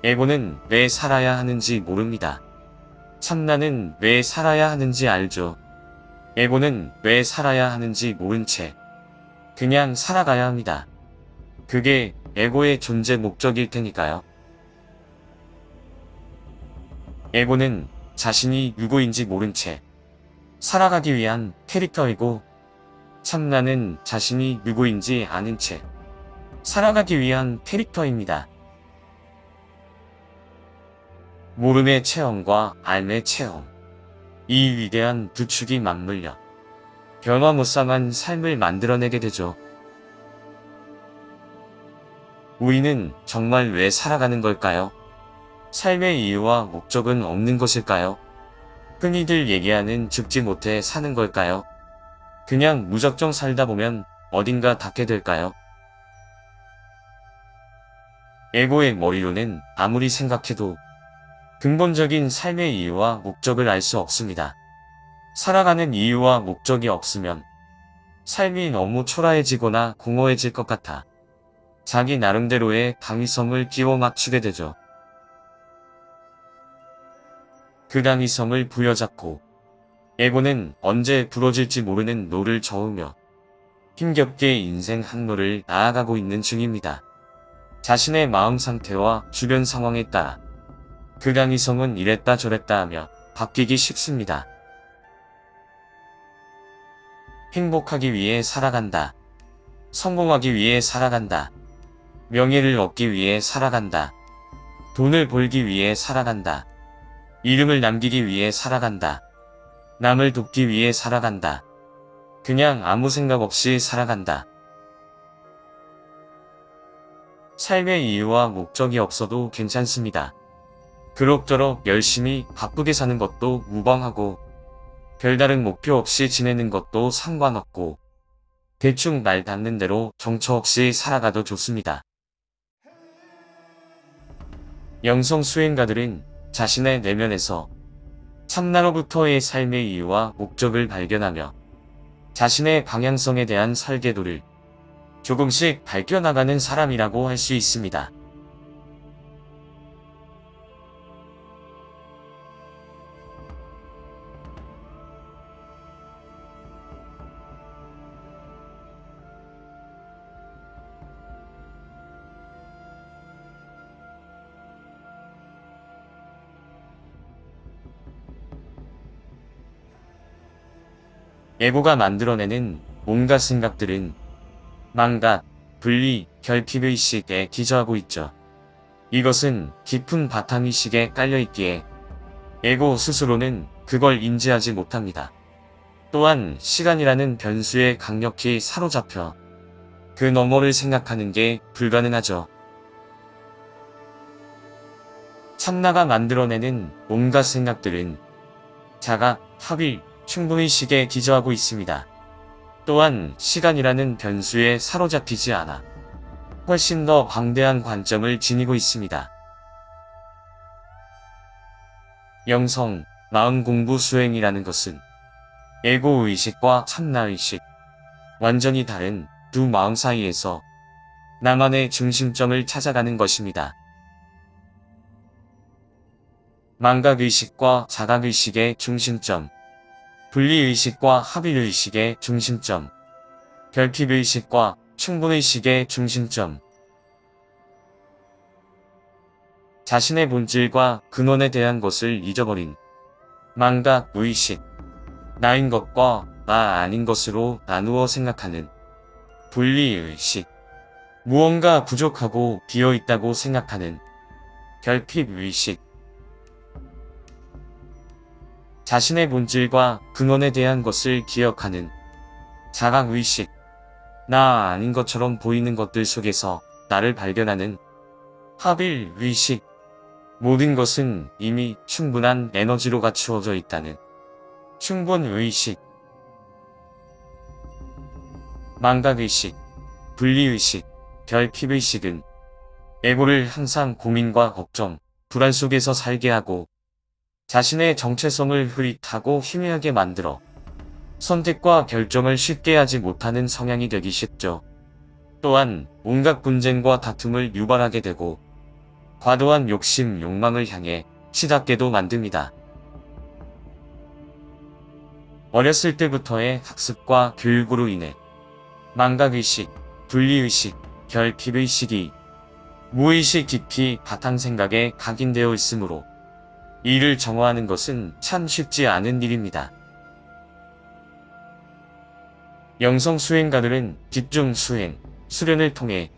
에고는 왜 살아야 하는지 모릅니다. 참나는 왜 살아야 하는지 알죠. 에고는 왜 살아야 하는지 모른 채 그냥 살아가야 합니다. 그게 에고의 존재 목적일 테니까요. 에고는 자신이 누구인지 모른 채 살아가기 위한 캐릭터이고, 참나는 자신이 누구인지 아는 채 살아가기 위한 캐릭터입니다. 모름의 체험과 알의 체험, 이 위대한 두 축이 맞물려 변화무쌍한 삶을 만들어내게 되죠. 우리는 정말 왜 살아가는 걸까요? 삶의 이유와 목적은 없는 것일까요? 흔히들 얘기하는 죽지 못해 사는 걸까요? 그냥 무작정 살다 보면 어딘가 닿게 될까요? 에고의 머리로는 아무리 생각해도 근본적인 삶의 이유와 목적을 알 수 없습니다. 살아가는 이유와 목적이 없으면 삶이 너무 초라해지거나 공허해질 것 같아 자기 나름대로의 당위성을 끼워 맞추게 되죠. 그 당위성을 부여잡고 에고는 언제 부러질지 모르는 노를 저으며 힘겹게 인생 항로를 나아가고 있는 중입니다. 자신의 마음 상태와 주변 상황에 따라 그 당위성은 이랬다 저랬다 하며 바뀌기 쉽습니다. 행복하기 위해 살아간다. 성공하기 위해 살아간다. 명예를 얻기 위해 살아간다. 돈을 벌기 위해 살아간다. 이름을 남기기 위해 살아간다. 남을 돕기 위해 살아간다. 그냥 아무 생각 없이 살아간다. 삶의 이유와 목적이 없어도 괜찮습니다. 그럭저럭 열심히 바쁘게 사는 것도 무방하고, 별다른 목표 없이 지내는 것도 상관없고, 대충 날 닿는 대로 정처 없이 살아가도 좋습니다. 영성 수행가들은 자신의 내면에서 참나로부터의 삶의 이유와 목적을 발견하며 자신의 방향성에 대한 설계도를 조금씩 밝혀나가는 사람이라고 할 수 있습니다. 에고가 만들어내는 온갖 생각들은 망각, 분리, 결핍의식에 기저하고 있죠. 이것은 깊은 바탕의식에 깔려있기에 에고 스스로는 그걸 인지하지 못합니다. 또한 시간이라는 변수에 강력히 사로잡혀 그 너머를 생각하는 게 불가능하죠. 참나가 만들어내는 온갖 생각들은 자각, 합일, 충분의식에 기저하고 있습니다. 또한 시간이라는 변수에 사로잡히지 않아 훨씬 더 방대한 관점을 지니고 있습니다. 영성, 마음공부 수행이라는 것은 에고의식과 참나의식, 완전히 다른 두 마음 사이에서 나만의 중심점을 찾아가는 것입니다. 망각의식과 자각의식의 중심점, 분리의식과 합일의식의 중심점, 결핍의식과 충분의식의 중심점, 자신의 본질과 근원에 대한 것을 잊어버린 망각의식, 나인 것과 나 아닌 것으로 나누어 생각하는 분리의식, 무언가 부족하고 비어있다고 생각하는 결핍의식, 자신의 본질과 근원에 대한 것을 기억하는 자각의식, 나 아닌 것처럼 보이는 것들 속에서 나를 발견하는 합일의식, 모든 것은 이미 충분한 에너지로 갖추어져 있다는 충분의식, 망각의식, 분리의식, 결핍의식은 에고를 항상 고민과 걱정, 불안 속에서 살게 하고 자신의 정체성을 흐릿하고 희미하게 만들어 선택과 결정을 쉽게 하지 못하는 성향이 되기 쉽죠. 또한 온갖 분쟁과 다툼을 유발하게 되고 과도한 욕심, 욕망을 향해 치닫게도 만듭니다. 어렸을 때부터의 학습과 교육으로 인해 망각의식, 분리의식, 결핍의식이 무의식 깊이 바탕생각에 각인되어 있으므로 이를 정화하는 것은 참 쉽지 않은 일입니다. 영성 수행가들은 집중 수행, 수련을 통해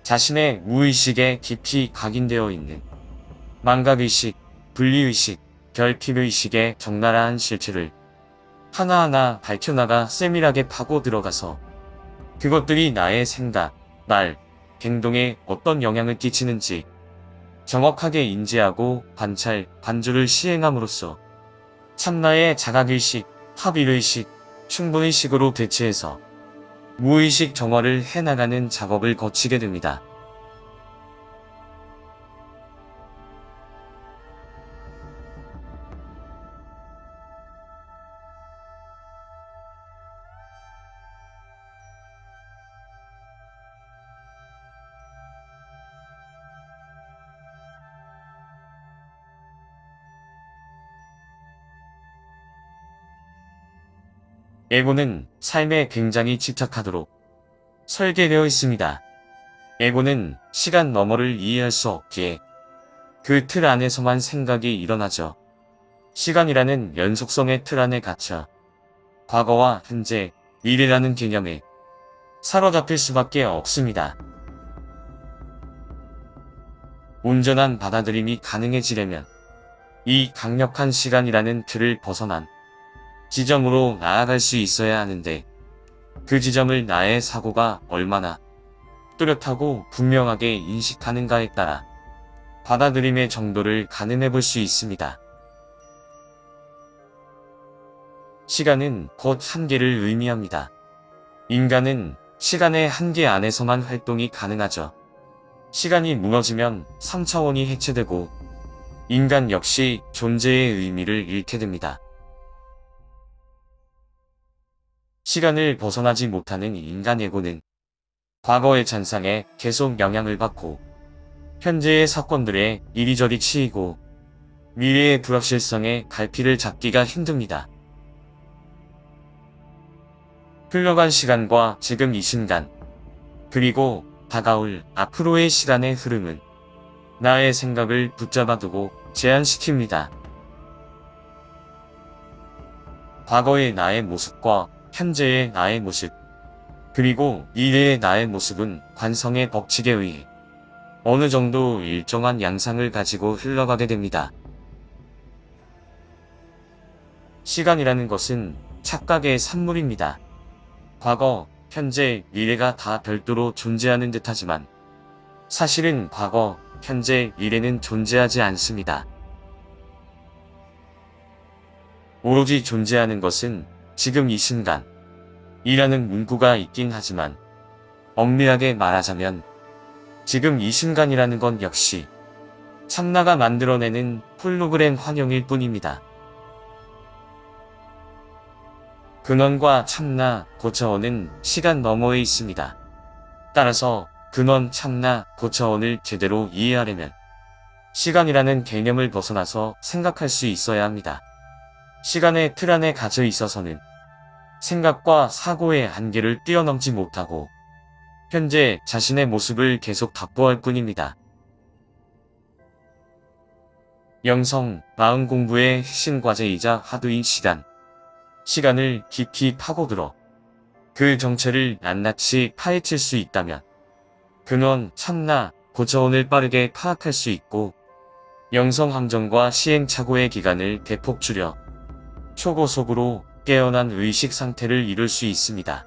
자신의 무의식에 깊이 각인되어 있는 망각의식, 분리의식, 결핍의식의 적나라한 실체를 하나하나 밝혀나가 세밀하게 파고 들어가서 그것들이 나의 생각, 말, 행동에 어떤 영향을 끼치는지 정확하게 인지하고 관찰, 반주를 시행함으로써 참나의 자각의식, 합일의식, 충분의식으로 대체해서 무의식 정화를 해나가는 작업을 거치게 됩니다. 에고는 삶에 굉장히 집착하도록 설계되어 있습니다. 에고는 시간 너머를 이해할 수 없기에 그 틀 안에서만 생각이 일어나죠. 시간이라는 연속성의 틀 안에 갇혀 과거와 현재, 미래라는 개념에 사로잡힐 수밖에 없습니다. 온전한 받아들임이 가능해지려면 이 강력한 시간이라는 틀을 벗어난 지점으로 나아갈 수 있어야 하는데 그 지점을 나의 사고가 얼마나 뚜렷하고 분명하게 인식하는가에 따라 받아들임의 정도를 가늠해 볼 수 있습니다. 시간은 곧 한계를 의미합니다. 인간은 시간의 한계 안에서만 활동이 가능하죠. 시간이 무너지면 3차원이 해체되고 인간 역시 존재의 의미를 잃게 됩니다. 시간을 벗어나지 못하는 인간 에고는 과거의 잔상에 계속 영향을 받고 현재의 사건들에 이리저리 치이고 미래의 불확실성에 갈피를 잡기가 힘듭니다. 흘러간 시간과 지금 이 순간, 그리고 다가올 앞으로의 시간의 흐름은 나의 생각을 붙잡아두고 제한시킵니다. 과거의 나의 모습과 현재의 나의 모습, 그리고 미래의 나의 모습은 관성의 법칙에 의해 어느 정도 일정한 양상을 가지고 흘러가게 됩니다. 시간이라는 것은 착각의 산물입니다. 과거, 현재, 미래가 다 별도로 존재하는 듯하지만 사실은 과거, 현재, 미래는 존재하지 않습니다. 오로지 존재하는 것은 지금 이 순간 이라는 문구가 있긴 하지만 엄밀하게 말하자면 지금 이 순간이라는 건 역시 참나가 만들어내는 홀로그램 환영일 뿐입니다. 근원과 참나, 고차원은 시간 너머에 있습니다. 따라서 근원, 참나, 고차원을 제대로 이해하려면 시간이라는 개념을 벗어나서 생각할 수 있어야 합니다. 시간의 틀 안에 갇혀 있어서는 생각과 사고의 한계를 뛰어넘지 못하고 현재 자신의 모습을 계속 답보할 뿐입니다. 영성, 마음 공부의 핵심 과제이자 화두인 시간. 시간을 깊이 파고들어 그 정체를 낱낱이 파헤칠 수 있다면 근원, 참나, 고차원을 빠르게 파악할 수 있고 영성 함정과 시행착오의 기간을 대폭 줄여 초고속으로 깨어난 의식 상태를 이룰 수 있습니다.